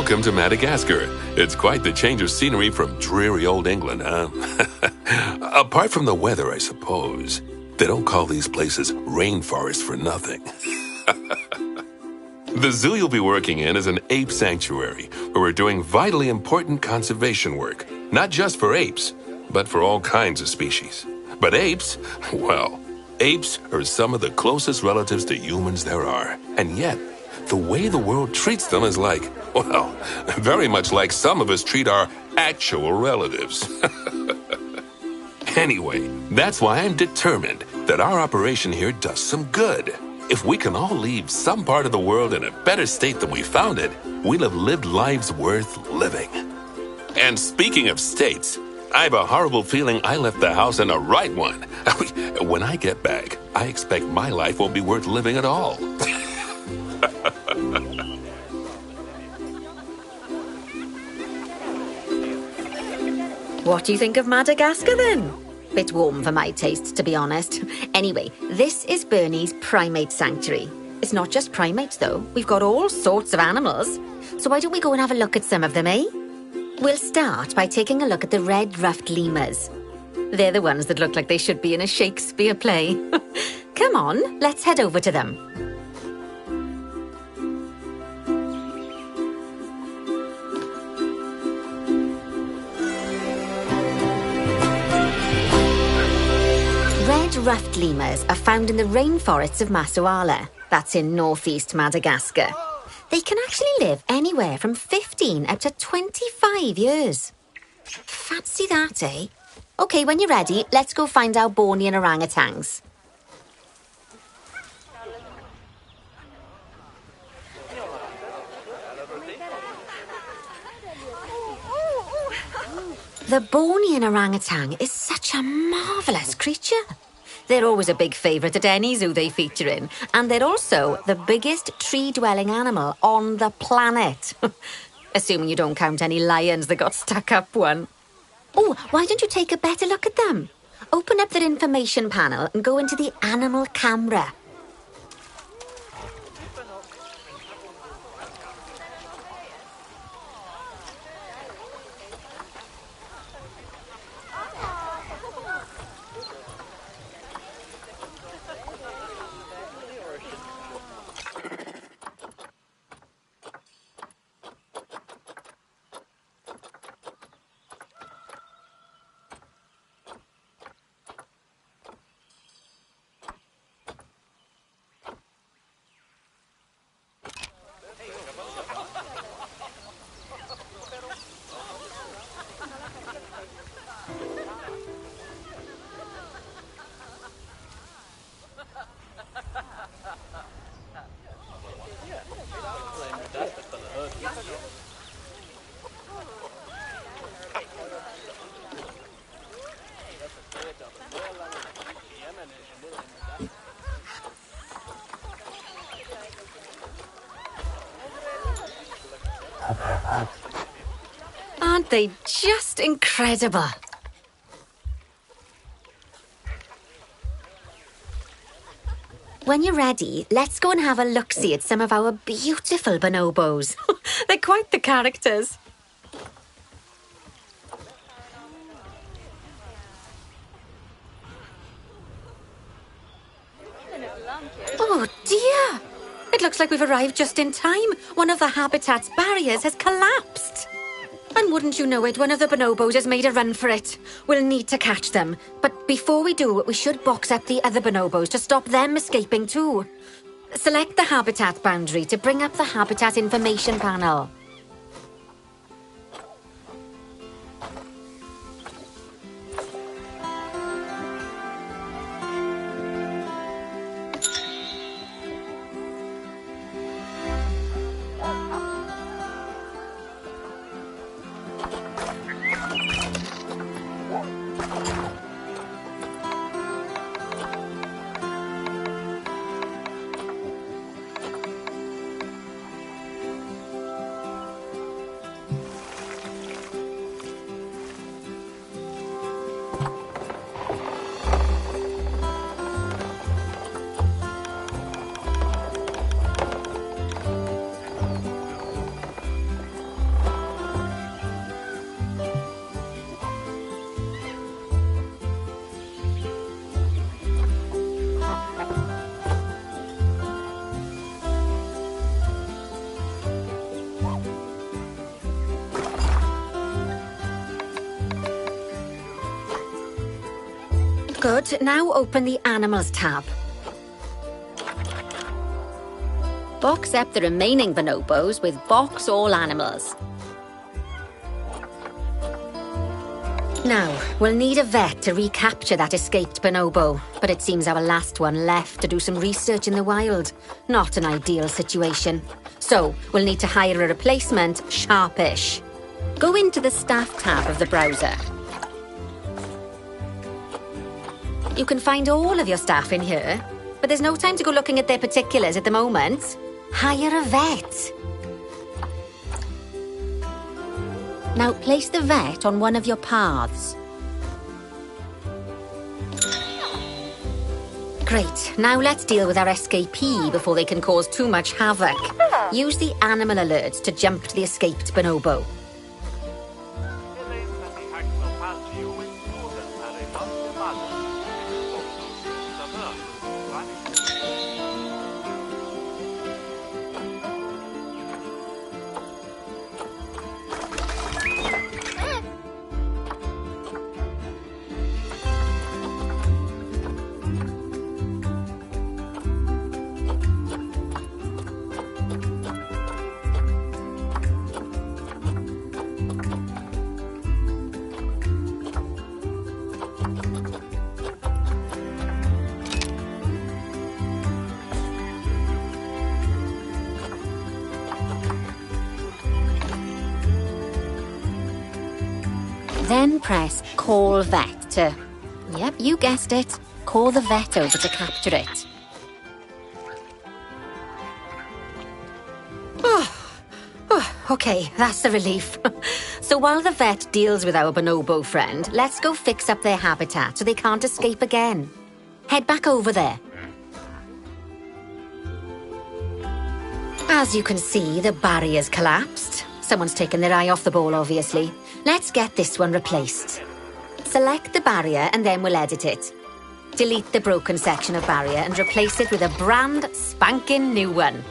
Welcome to Madagascar. It's quite the change of scenery from dreary old England, huh? Apart from the weather, I suppose. They don't call these places rainforests for nothing. The zoo you'll be working in is an ape sanctuary, where we're doing vitally important conservation work. Not just for apes, but for all kinds of species. But apes, well, apes are some of the closest relatives to humans there are. And yet, the way the world treats them is like, well, very much like some of us treat our actual relatives. Anyway, that's why I'm determined that our operation here does some good. If we can all leave some part of the world in a better state than we found it, we'll have lived lives worth living. And speaking of states, I have a horrible feeling I left the house in the right one. When I get back, I expect my life won't be worth living at all. What do you think of Madagascar then? Bit warm for my taste, to be honest. Anyway, this is Bernie's primate sanctuary. It's not just primates, though. We've got all sorts of animals. So why don't we go and have a look at some of them, eh? We'll start by taking a look at the red-ruffed lemurs. They're the ones that look like they should be in a Shakespeare play. Come on, let's head over to them. Red-ruffed lemurs are found in the rainforests of Masoala. That's in northeast Madagascar. They can actually live anywhere from 15 up to 25 years. Fancy that, eh? OK, when you're ready, let's go find our Bornean orangutans. The Bornean orangutan is such a marvellous creature. They're always a big favourite at any zoo they feature in, and they're also the biggest tree-dwelling animal on the planet. Assuming you don't count any lions that got stuck up one. Oh, why don't you take a better look at them? Open up their information panel and go into the animal camera. Aren't they just incredible? When you're ready, let's go and have a look-see at some of our beautiful bonobos. They're quite the characters. Oh dear! It looks like we've arrived just in time. One of the habitat's barriers has collapsed. And wouldn't you know it, one of the bonobos has made a run for it. We'll need to catch them. But before we do, we should box up the other bonobos to stop them escaping too. Select the habitat boundary to bring up the habitat information panel. Good. Now open the Animals tab. Box up the remaining bonobos with Box All Animals. Now, we'll need a vet to recapture that escaped bonobo, but it seems our last one left to do some research in the wild. Not an ideal situation. So, we'll need to hire a replacement sharpish. Go into the Staff tab of the browser. You can find all of your staff in here, but there's no time to go looking at their particulars at the moment. Hire a vet. Now place the vet on one of your paths. Great, now let's deal with our escapee before they can cause too much havoc. Use the animal alerts to jump to the escaped bonobo. Then press Call Vet to... Yep, you guessed it. Call the vet over to capture it. Okay, that's a relief. So while the vet deals with our bonobo friend, let's go fix up their habitat so they can't escape again. Head back over there. As you can see, the barrier's collapsed. Someone's taken their eye off the ball, obviously. Let's get this one replaced. Select the barrier and then we'll edit it. Delete the broken section of barrier and replace it with a brand spanking new one.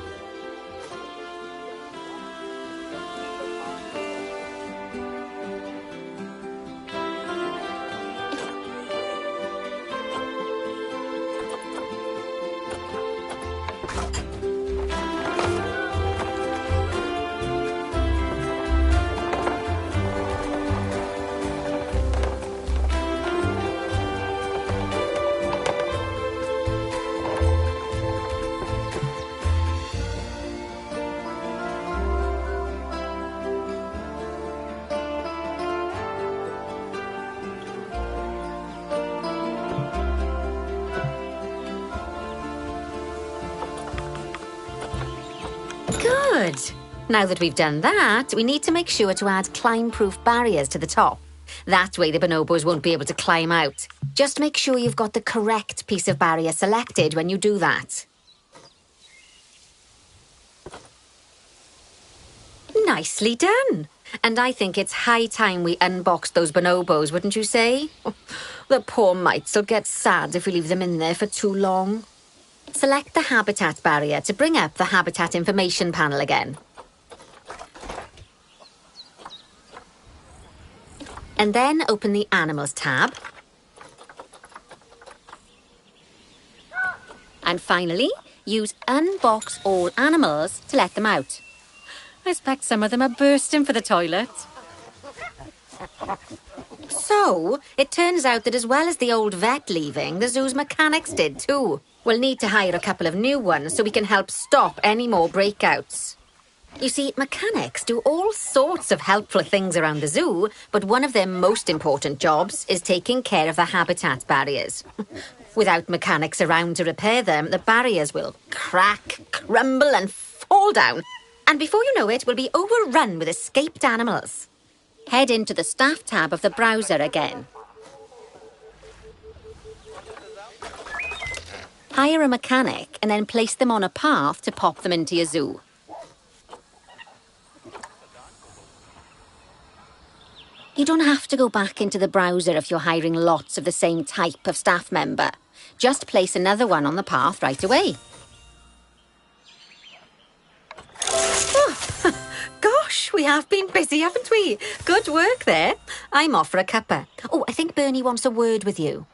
Good. Now that we've done that, we need to make sure to add climb-proof barriers to the top. That way the bonobos won't be able to climb out. Just make sure you've got the correct piece of barrier selected when you do that. Nicely done. And I think it's high time we unboxed those bonobos, wouldn't you say? The poor mites will get sad if we leave them in there for too long. Select the habitat barrier to bring up the habitat information panel again. And then open the Animals tab. And finally, use Unbox All Animals to let them out. I expect some of them are bursting for the toilet. So, it turns out that as well as the old vet leaving, the zoo's mechanics did too. We'll need to hire a couple of new ones so we can help stop any more breakouts. You see, mechanics do all sorts of helpful things around the zoo, but one of their most important jobs is taking care of the habitat barriers. Without mechanics around to repair them, the barriers will crack, crumble and fall down. And before you know it, we'll be overrun with escaped animals. Head into the Staff tab of the browser again. Hire a mechanic and then place them on a path to pop them into your zoo. You don't have to go back into the browser if you're hiring lots of the same type of staff member. Just place another one on the path right away. Oh, gosh, we have been busy, haven't we? Good work there. I'm off for a cuppa. Oh, I think Bernie wants a word with you.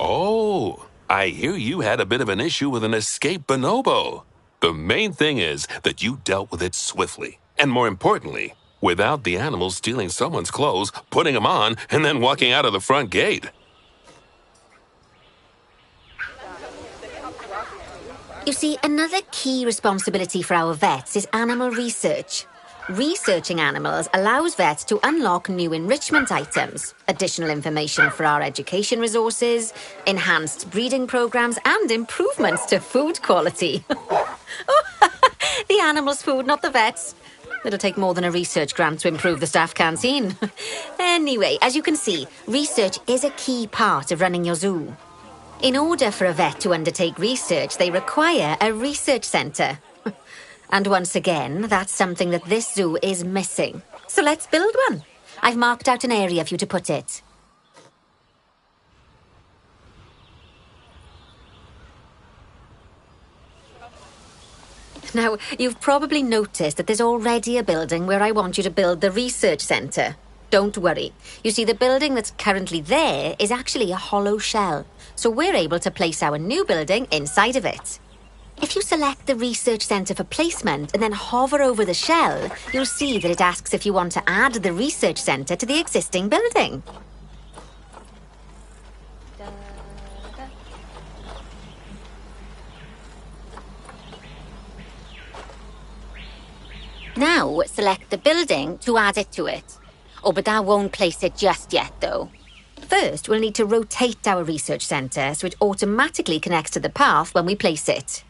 Oh, I hear you had a bit of an issue with an escaped bonobo. The main thing is that you dealt with it swiftly, and more importantly, without the animal stealing someone's clothes, putting them on, and then walking out of the front gate. You see, another key responsibility for our vets is animal research. Researching animals allows vets to unlock new enrichment items, additional information for our education resources, enhanced breeding programs, and improvements to food quality. The animal's food, not the vet's. It'll take more than a research grant to improve the staff canteen. Anyway, as you can see, research is a key part of running your zoo. In order for a vet to undertake research, they require a research centre. And once again, that's something that this zoo is missing. So let's build one. I've marked out an area for you to put it. Now, you've probably noticed that there's already a building where I want you to build the research centre. Don't worry. You see, the building that's currently there is actually a hollow shell. So we're able to place our new building inside of it. If you select the research centre for placement and then hover over the shell, you'll see that it asks if you want to add the research centre to the existing building. Now, select the building to add it to it. Oh, but that won't place it just yet, though. First, we'll need to rotate our research centre so it automatically connects to the path when we place it.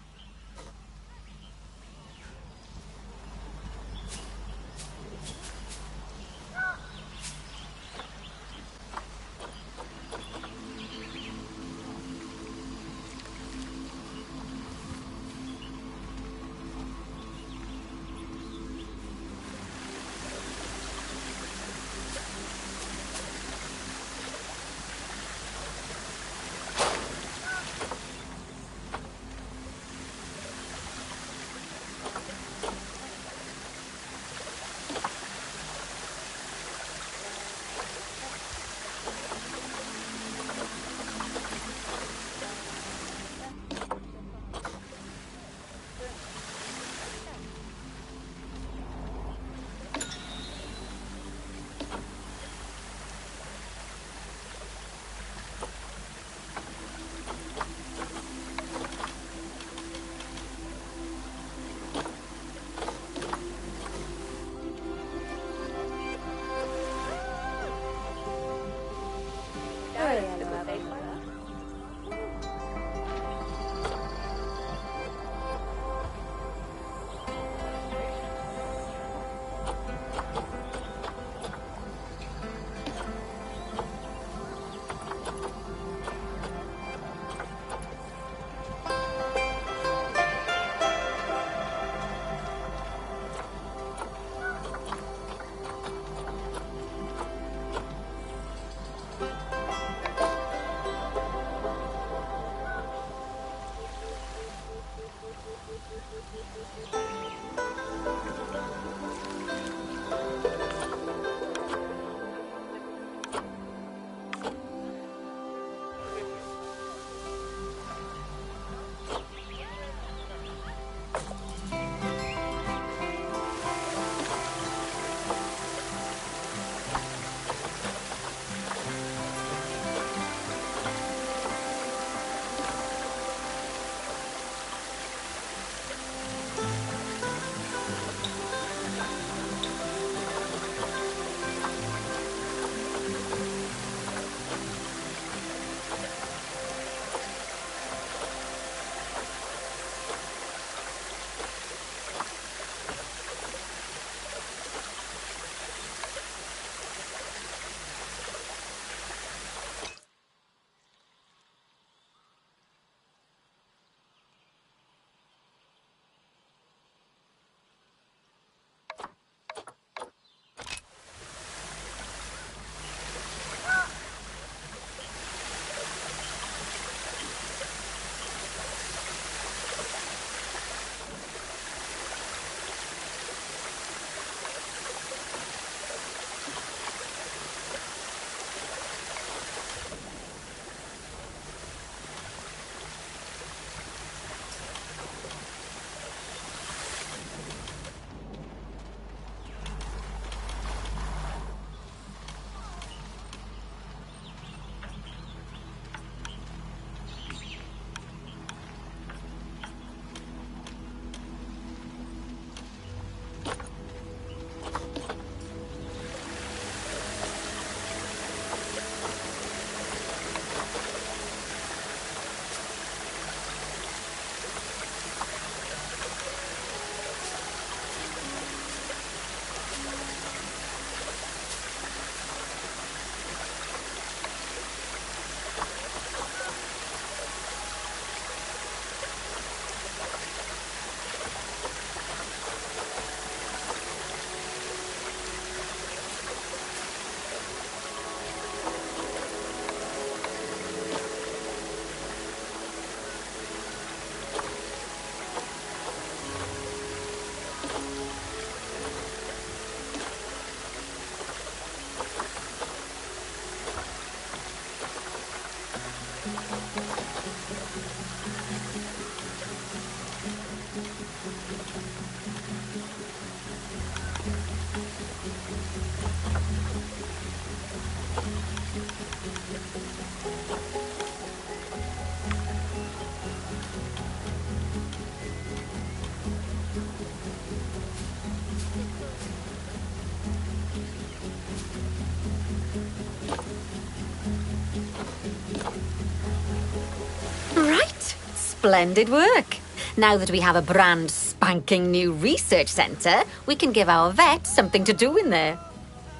Splendid work. Now that we have a brand spanking new research centre, we can give our vets something to do in there.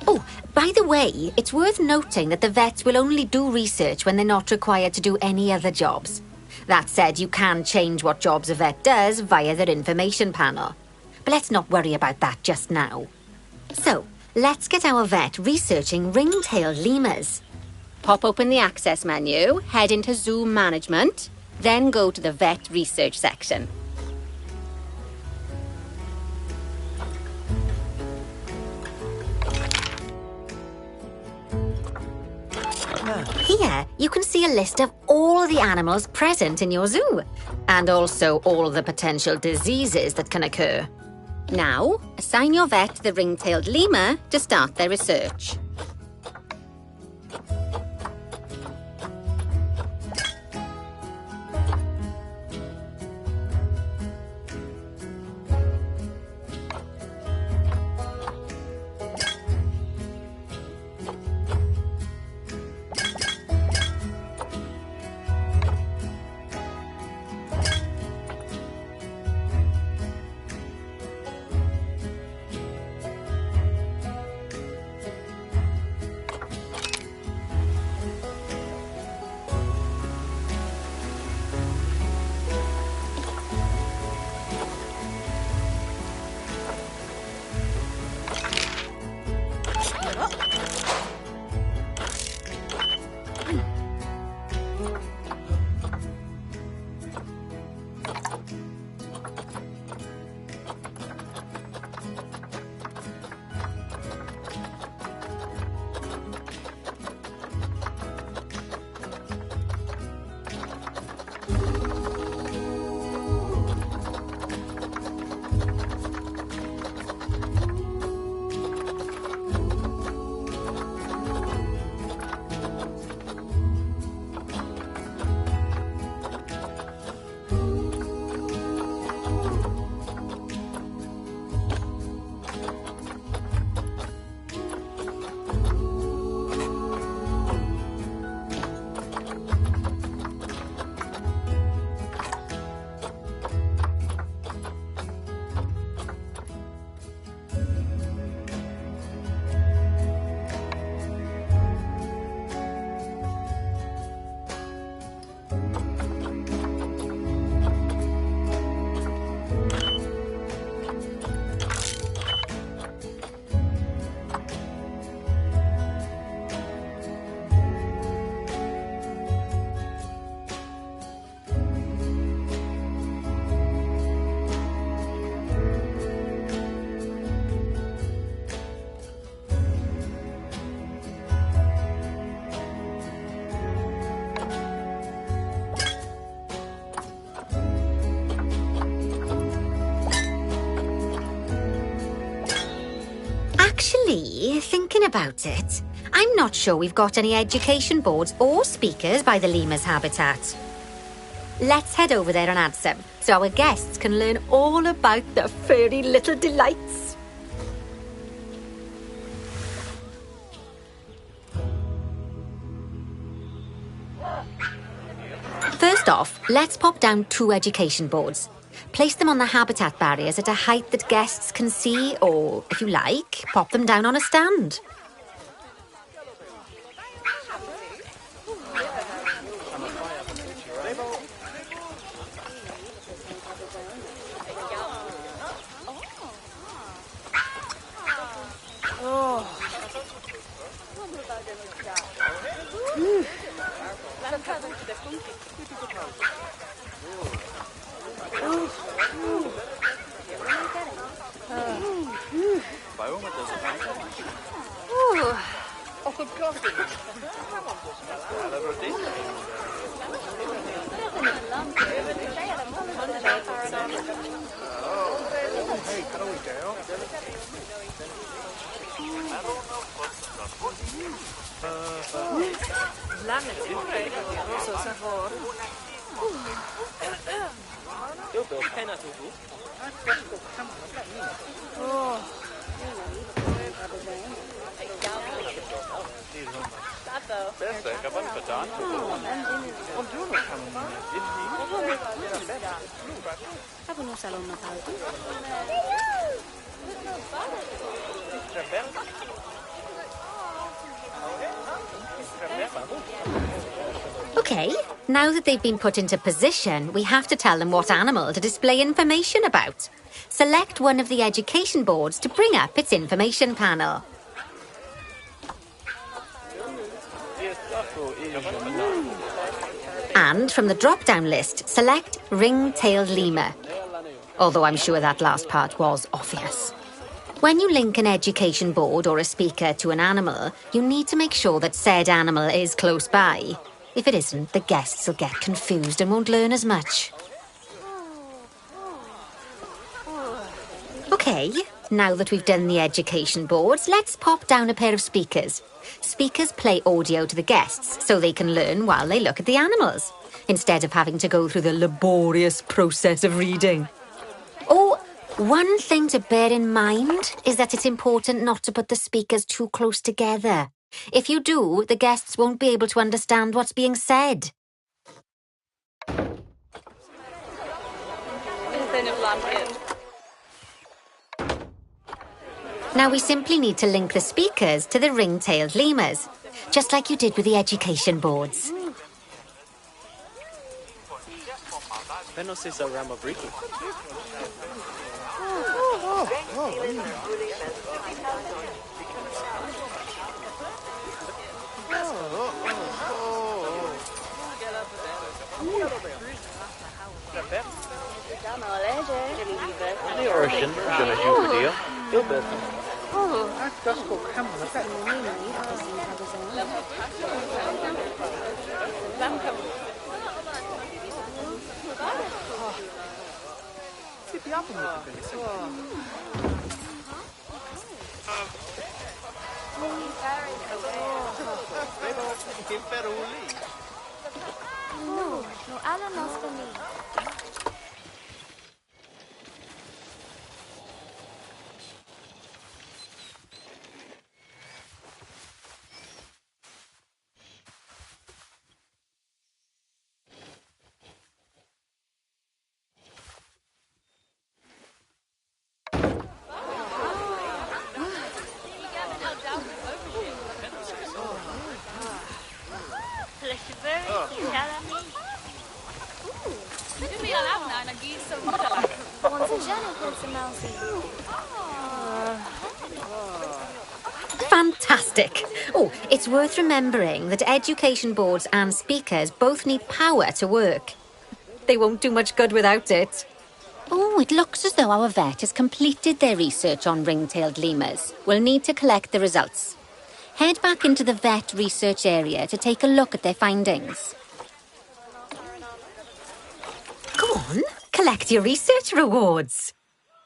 Oh, by the way, it's worth noting that the vets will only do research when they're not required to do any other jobs. That said, you can change what jobs a vet does via their information panel. But let's not worry about that just now. So, let's get our vet researching ring-tailed lemurs. Pop open the access menu, head into zoo management, then go to the vet research section. Here, you can see a list of all the animals present in your zoo, and also all the potential diseases that can occur. Now, assign your vet the ring-tailed lemur to start their research. Actually, thinking about it, I'm not sure we've got any education boards or speakers by the lemur's habitat. Let's head over there and add some, so our guests can learn all about the furry little delights. First off, let's pop down 2 education boards. Place them on the habitat barriers at a height that guests can see, or, if you like, pop them down on a stand. Okay, now that they've been put into position, we have to tell them what animal to display information about. Select one of the education boards to bring up its information panel. And from the drop-down list, select ring-tailed lemur. Although I'm sure that last part was obvious. When you link an education board or a speaker to an animal, you need to make sure that said animal is close by. If it isn't, the guests will get confused and won't learn as much. Okay, now that we've done the education boards, let's pop down a pair of speakers. Speakers play audio to the guests so they can learn while they look at the animals, instead of having to go through the laborious process of reading. Oh, one thing to bear in mind is that it's important not to put the speakers too close together. If you do, the guests won't be able to understand what's being said. Now we simply need to link the speakers to the ring-tailed lemurs, just like you did with the education boards. No hablan más conmigo. Fantastic! Oh, it's worth remembering that education boards and speakers both need power to work. They won't do much good without it. Oh, it looks as though our vet has completed their research on ring-tailed lemurs. We'll need to collect the results. Head back into the vet research area to take a look at their findings. Go on, collect your research rewards.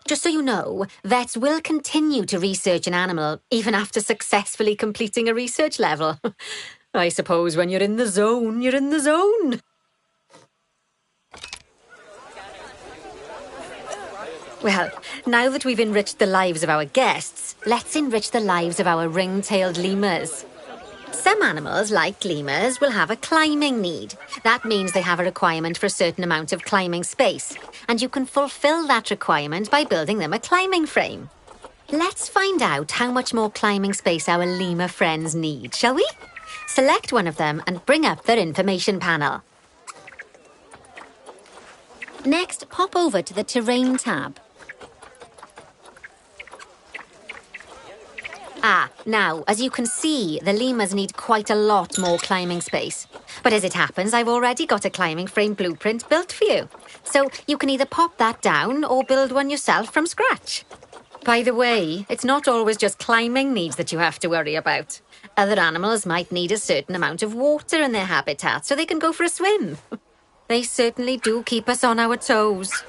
Just so you know, vets will continue to research an animal even after successfully completing a research level. I suppose when you're in the zone, you're in the zone. Well, now that we've enriched the lives of our guests, let's enrich the lives of our ring-tailed lemurs. Some animals, like lemurs, will have a climbing need. That means they have a requirement for a certain amount of climbing space, and you can fulfill that requirement by building them a climbing frame. Let's find out how much more climbing space our lemur friends need, shall we? Select one of them and bring up their information panel. Next, pop over to the Terrain tab. Now, as you can see, the lemurs need quite a lot more climbing space. But as it happens, I've already got a climbing frame blueprint built for you. So you can either pop that down or build one yourself from scratch. By the way, it's not always just climbing needs that you have to worry about. Other animals might need a certain amount of water in their habitat so they can go for a swim. They certainly do keep us on our toes.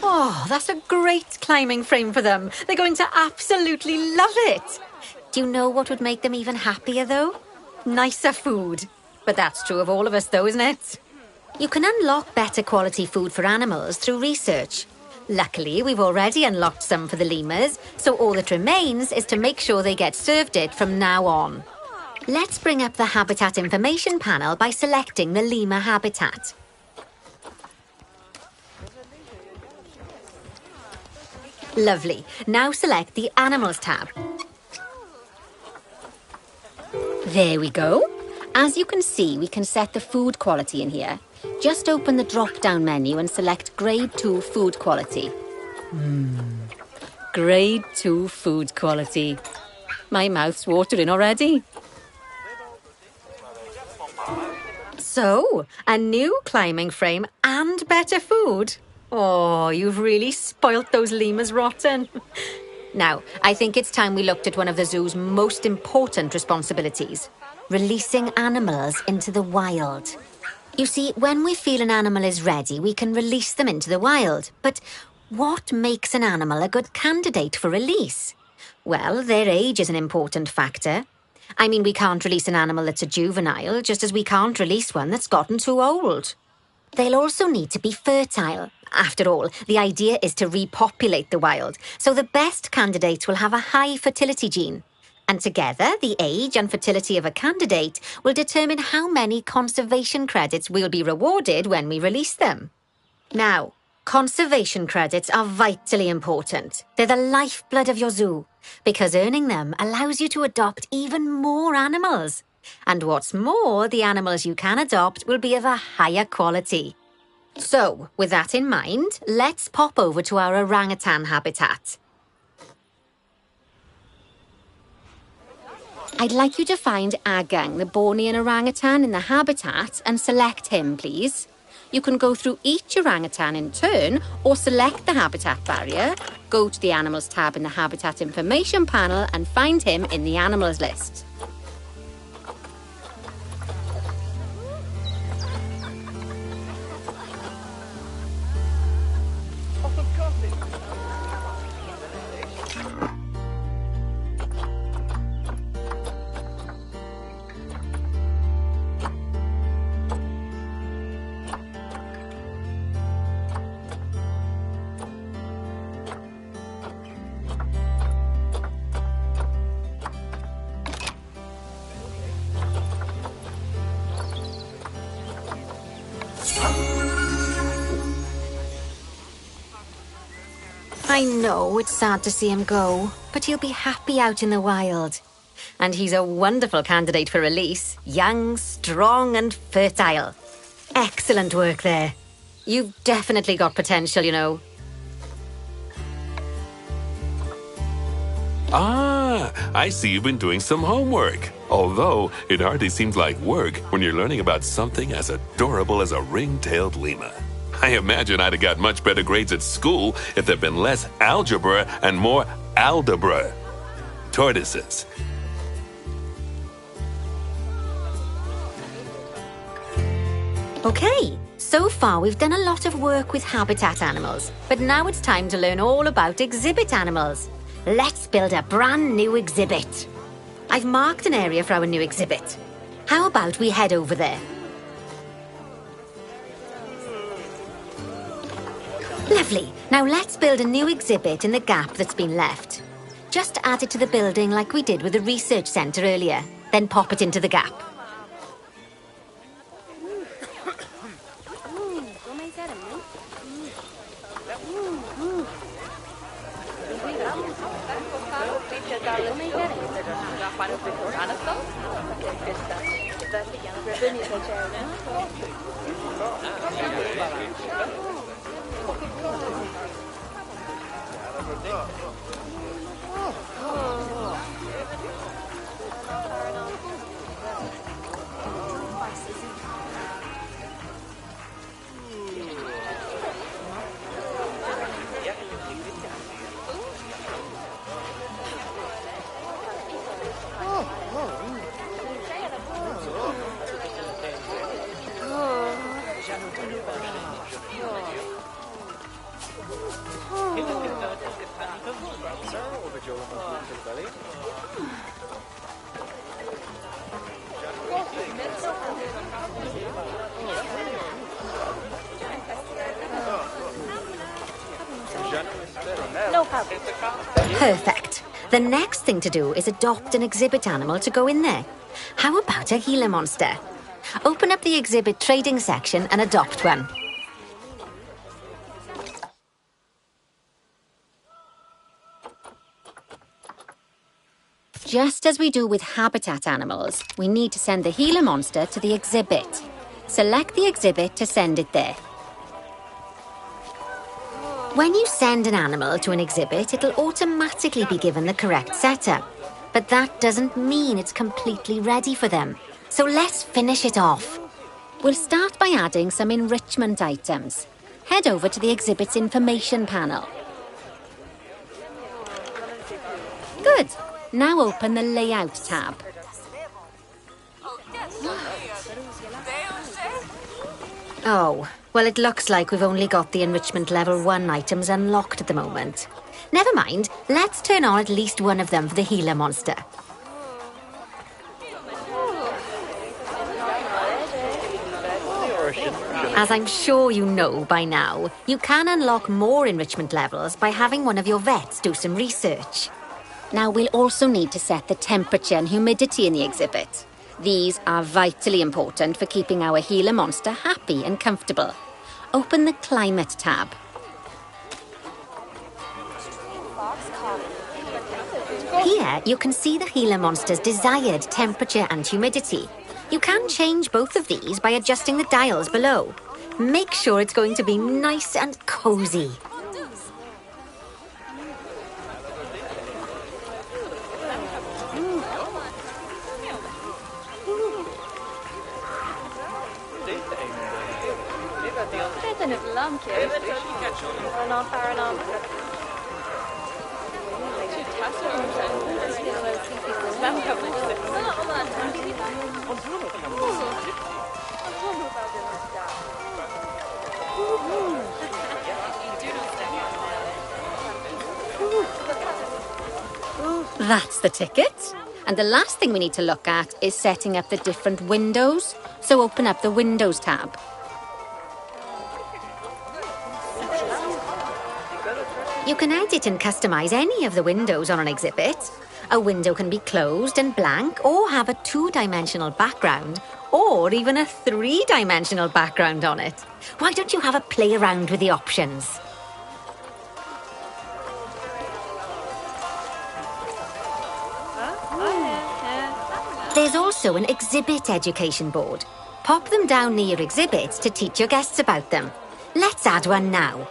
Oh, that's a great climbing frame for them. They're going to absolutely love it. Do you know what would make them even happier, though? Nicer food. But that's true of all of us, though, isn't it? You can unlock better quality food for animals through research. Luckily, we've already unlocked some for the lemurs, so all that remains is to make sure they get served it from now on. Let's bring up the habitat information panel by selecting the lemur habitat. Lovely. Now select the Animals tab. There we go. As you can see, we can set the food quality in here. Just open the drop-down menu and select Grade 2 Food Quality. Grade 2 Food Quality. My mouth's watering already. So, a new climbing frame and better food. Oh, you've really spoilt those lemurs rotten. Now, I think it's time we looked at one of the zoo's most important responsibilities, releasing animals into the wild. You see, when we feel an animal is ready, we can release them into the wild. But what makes an animal a good candidate for release? Well, their age is an important factor. I mean, we can't release an animal that's a juvenile, just as we can't release one that's gotten too old. They'll also need to be fertile. After all, the idea is to repopulate the wild, so the best candidates will have a high fertility gene. And together, the age and fertility of a candidate will determine how many conservation credits we'll be rewarded when we release them. Now, conservation credits are vitally important. They're the lifeblood of your zoo, because earning them allows you to adopt even more animals. And what's more, the animals you can adopt will be of a higher quality. So, with that in mind, let's pop over to our orangutan habitat. I'd like you to find Agang, the Bornean orangutan, in the habitat and select him, please. You can go through each orangutan in turn or select the habitat barrier, go to the Animals tab in the Habitat Information panel and find him in the Animals list. I know it's sad to see him go, but he'll be happy out in the wild. And he's a wonderful candidate for release. Young, strong and fertile. Excellent work there. You've definitely got potential, you know. Ah, I see you've been doing some homework. Although, it hardly seems like work when you're learning about something as adorable as a ring-tailed lemur. I imagine I'd have got much better grades at school if there'd been less algebra and more aldebra. Tortoises. Okay, so far we've done a lot of work with habitat animals, but now it's time to learn all about exhibit animals. Let's build a brand new exhibit. I've marked an area for our new exhibit. How about we head over there? Lovely. Now let's build a new exhibit in the gap that's been left. Just add it to the building like we did with the research centre earlier, then pop it into the gap. No problem. Perfect. The next thing to do is adopt an exhibit animal to go in there. How about a Gila monster? Open up the exhibit trading section and adopt one. Just as we do with habitat animals, we need to send the Gila monster to the exhibit. Select the exhibit to send it there. When you send an animal to an exhibit, it'll automatically be given the correct setup. But that doesn't mean it's completely ready for them. So let's finish it off. We'll start by adding some enrichment items. Head over to the exhibit's information panel. Good. Now open the Layout tab. Oh, well, it looks like we've only got the enrichment level 1 items unlocked at the moment. Never mind, let's turn on at least one of them for the Gila monster. As I'm sure you know by now, you can unlock more enrichment levels by having one of your vets do some research. Now, we'll also need to set the temperature and humidity in the exhibit. These are vitally important for keeping our Gila monster happy and comfortable. Open the Climate tab. Here, you can see the Gila monster's desired temperature and humidity. You can change both of these by adjusting the dials below. Make sure it's going to be nice and cozy. That's the ticket. And the last thing we need to look at is setting up the different windows. So open up the Windows tab. You can edit and customize any of the windows on an exhibit. A window can be closed and blank, or have a 2-dimensional background, or even a 3-dimensional background on it. Why don't you have a play around with the options? There's also an exhibit education board. Pop them down near your exhibits to teach your guests about them. Let's add one now.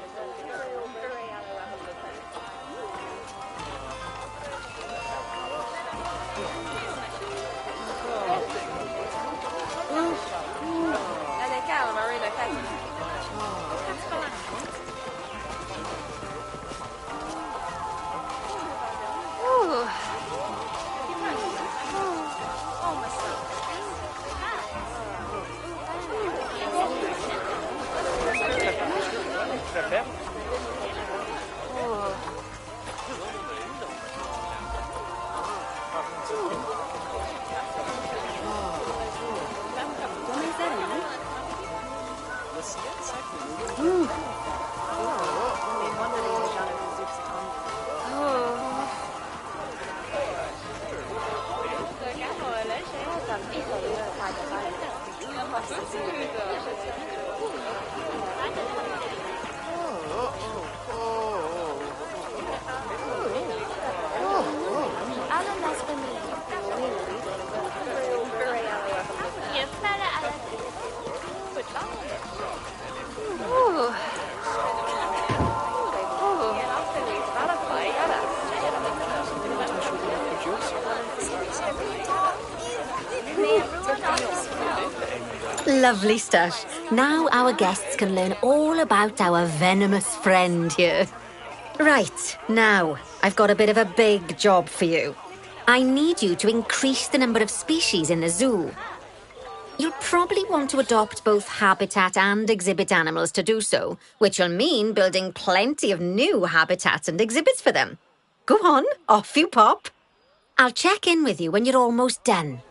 Lovely stuff. Now our guests can learn all about our venomous friend here. Right, now, I've got a bit of a big job for you. I need you to increase the number of species in the zoo. You'll probably want to adopt both habitat and exhibit animals to do so, which will mean building plenty of new habitats and exhibits for them. Go on, off you pop. I'll check in with you when you're almost done.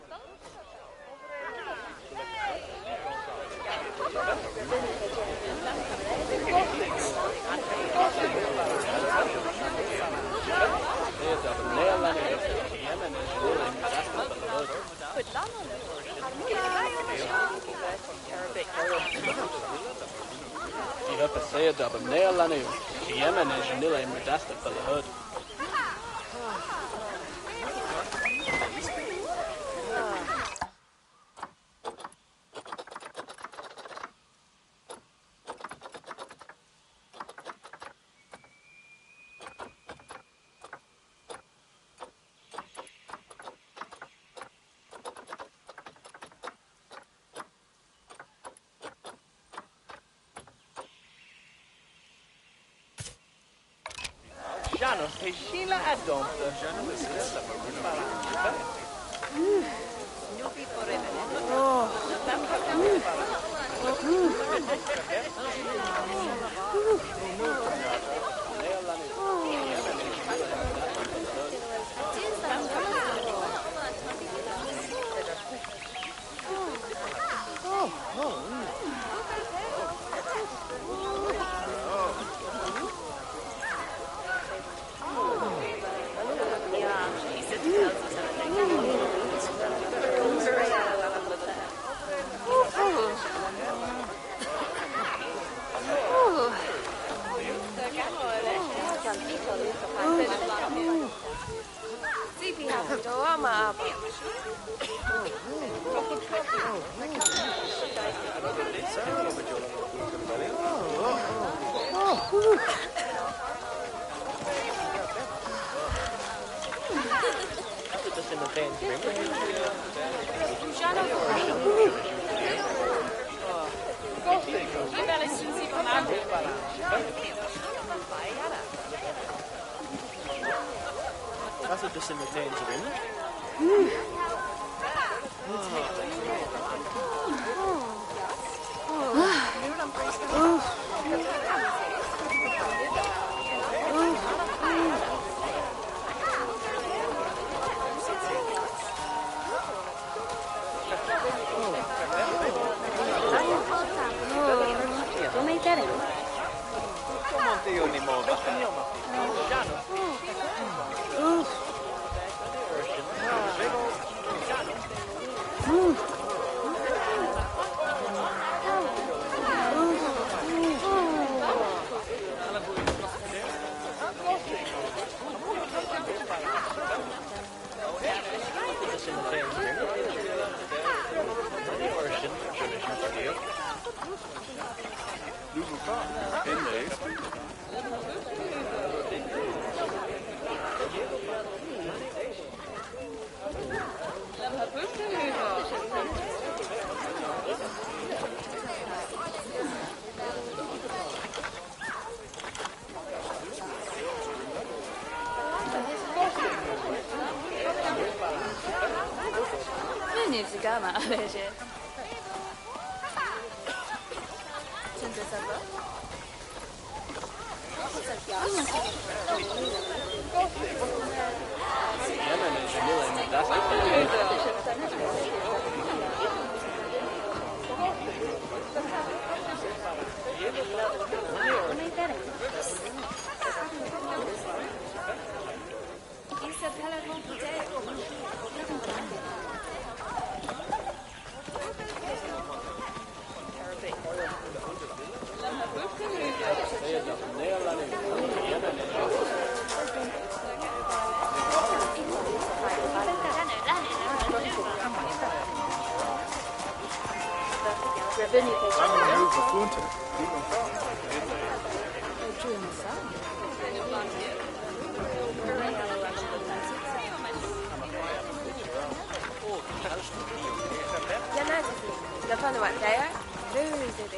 Stefano Matteo, Losidi.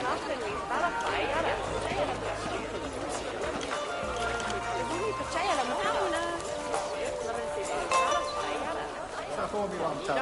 Nothing we fell away, c'è la mauna. Sa come mi mangia?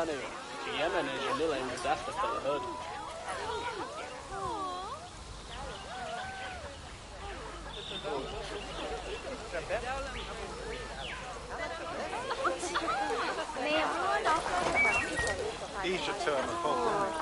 nu. Ge mig en lilla investefter för hörd. Each turn and fall.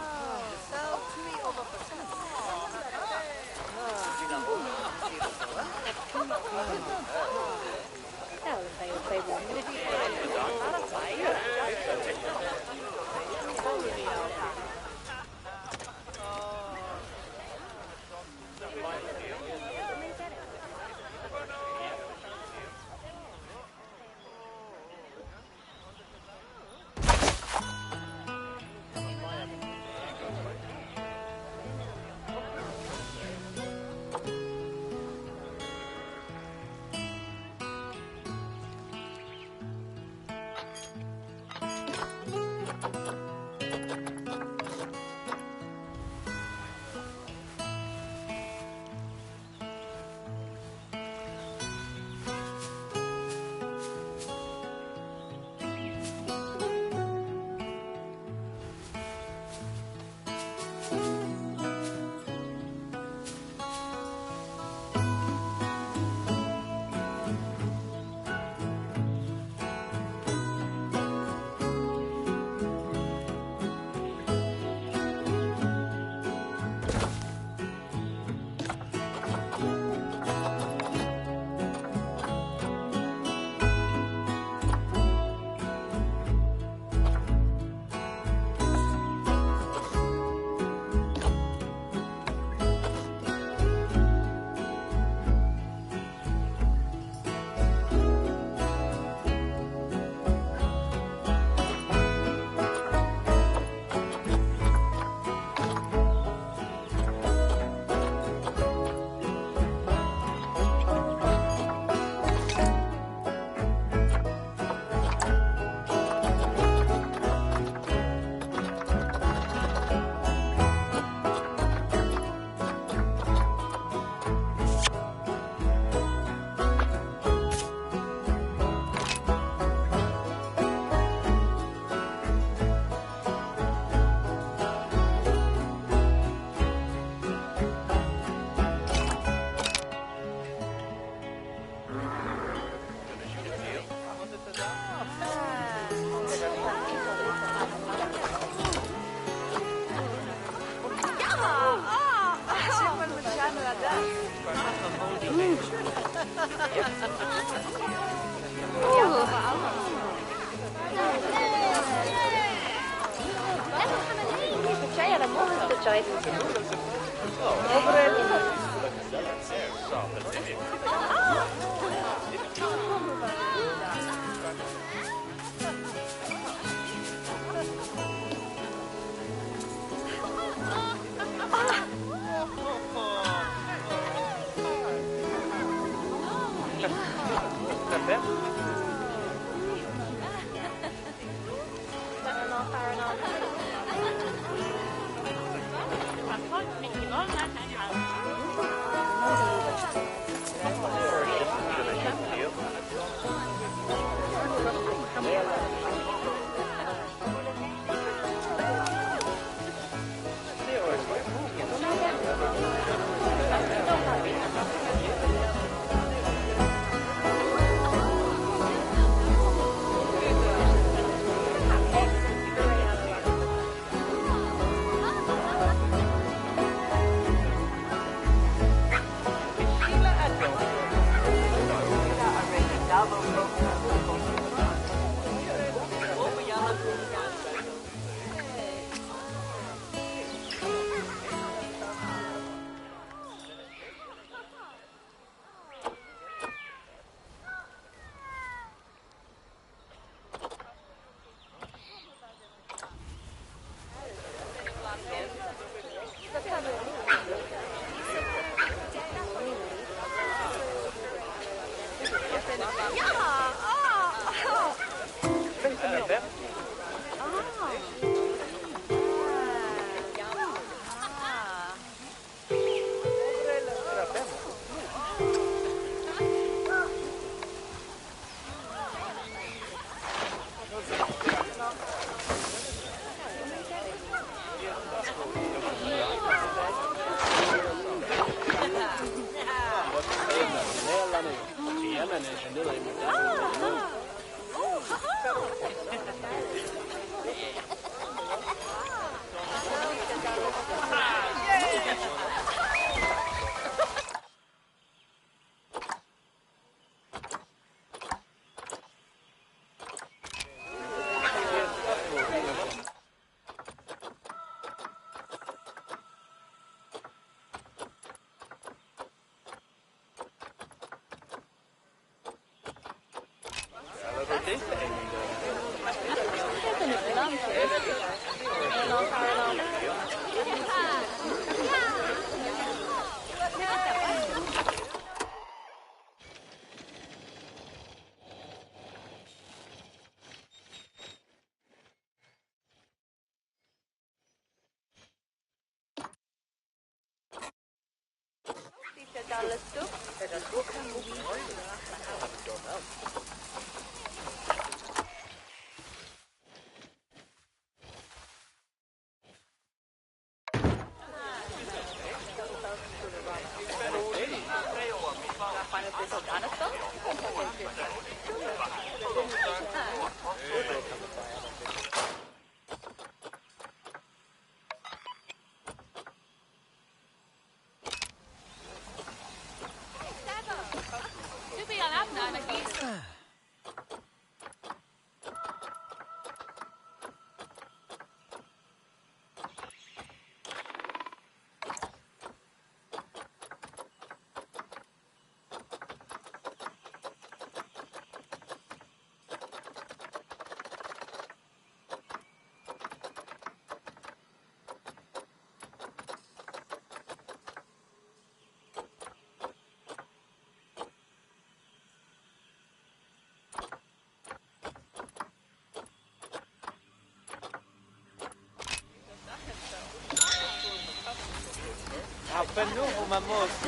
Bennovo Mamosi.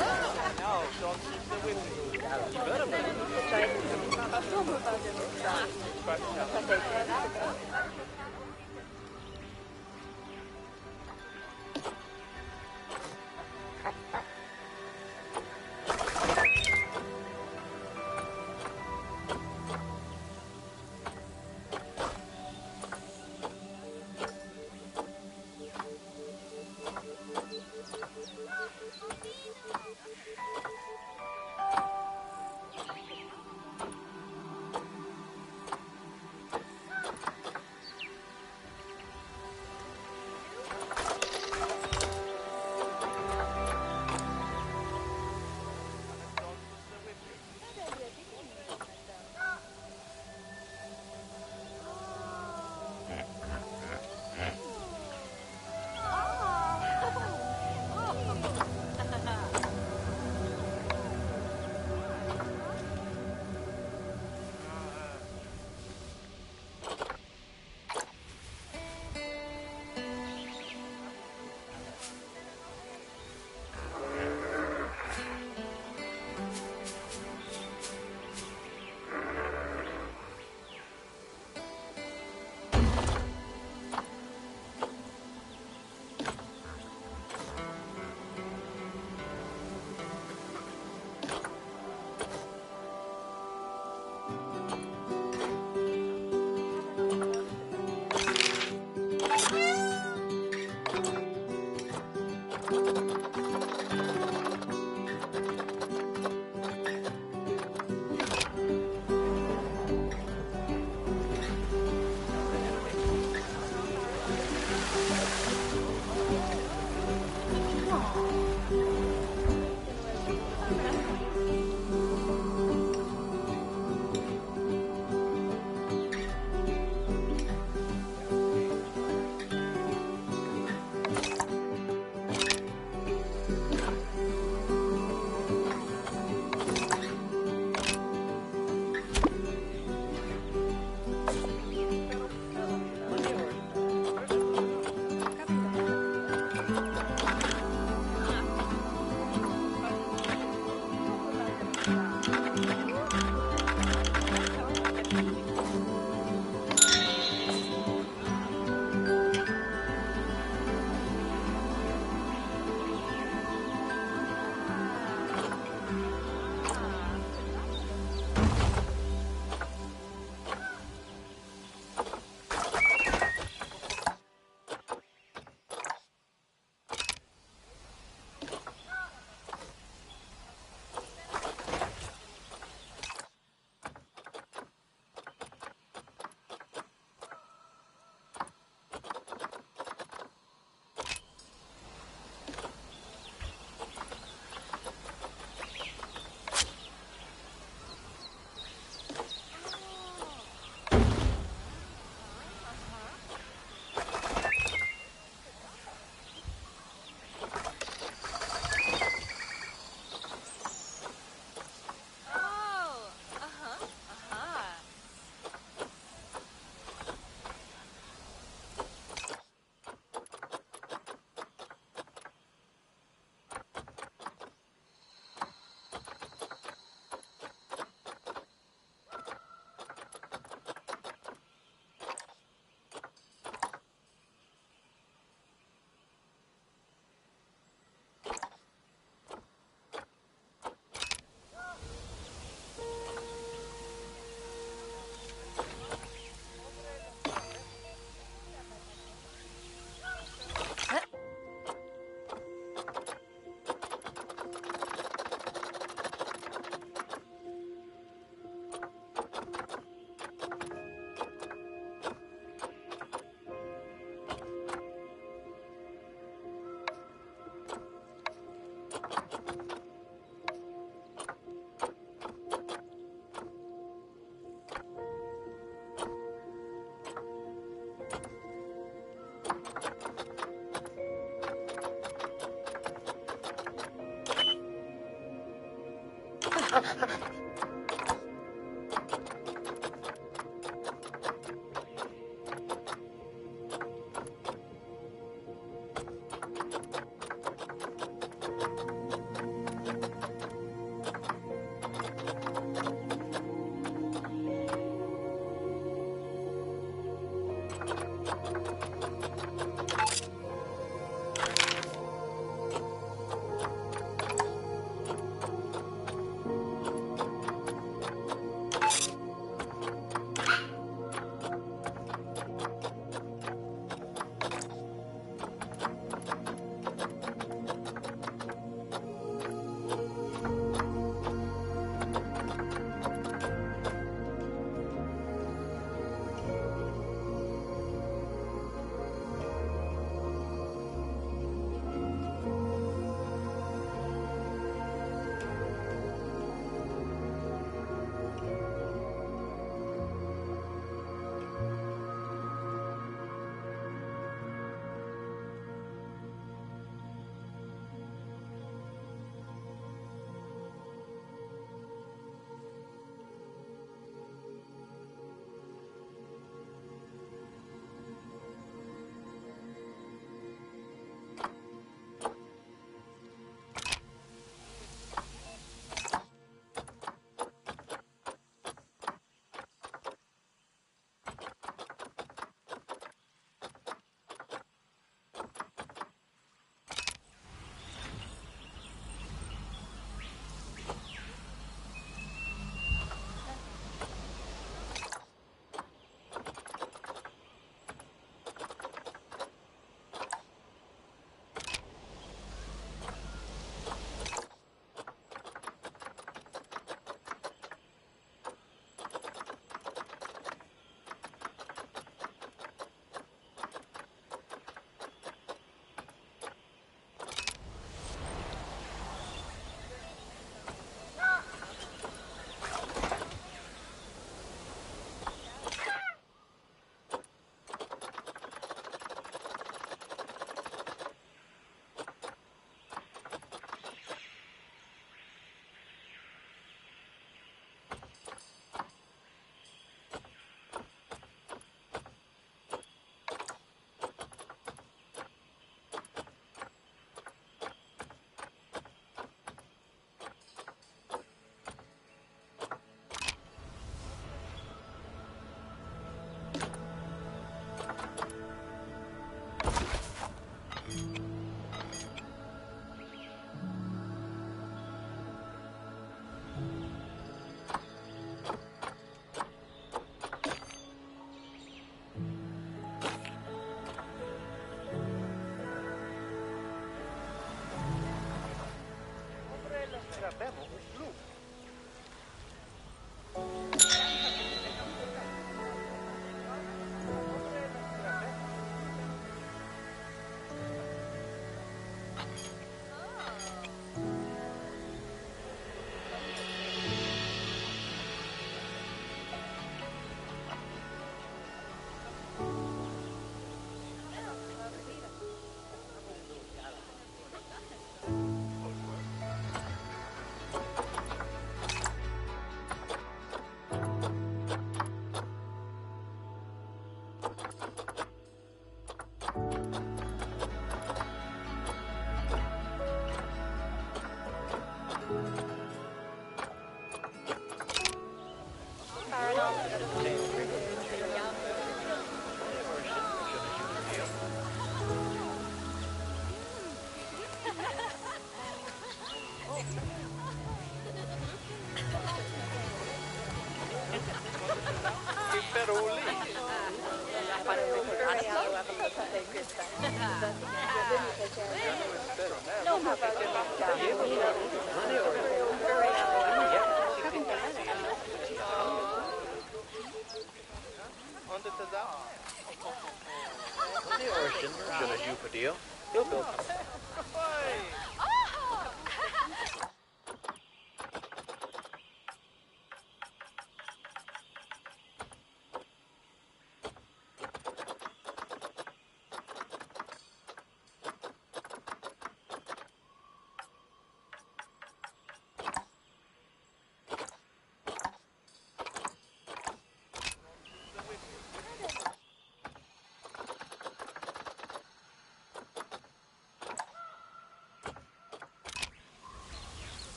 No, don't keep the whip.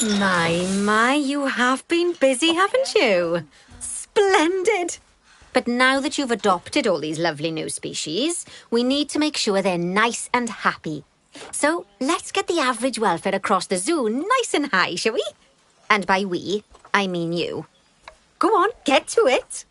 My, you have been busy, haven't you? Splendid! But now that you've adopted all these lovely new species, we need to make sure they're nice and happy. So let's get the average welfare across the zoo nice and high, shall we? And by we, I mean you. Go on, get to it.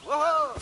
Whoa!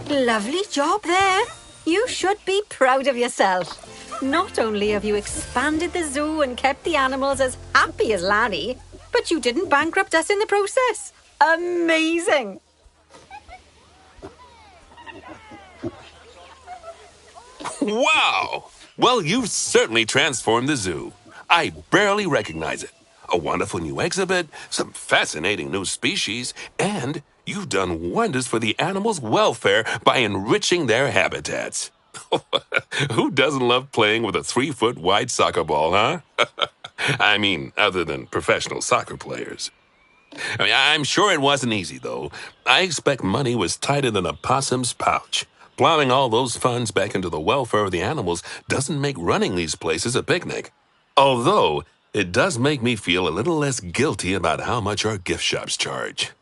Lovely job there. You should be proud of yourself. Not only have you expanded the zoo and kept the animals as happy as Larry, but you didn't bankrupt us in the process. Amazing! Wow! Well, you've certainly transformed the zoo. I barely recognize it. A wonderful new exhibit, some fascinating new species, and you've done wonders for the animals' welfare by enriching their habitats. Who doesn't love playing with a 3-foot wide soccer ball, huh? I mean, other than professional soccer players. I'm sure it wasn't easy, though. I expect money was tighter than a possum's pouch. Plowing all those funds back into the welfare of the animals doesn't make running these places a picnic. Although, it does make me feel a little less guilty about how much our gift shops charge.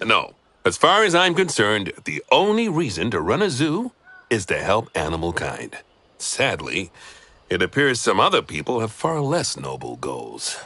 No, as far as I'm concerned, the only reason to run a zoo is to help animal kind. Sadly, it appears some other people have far less noble goals.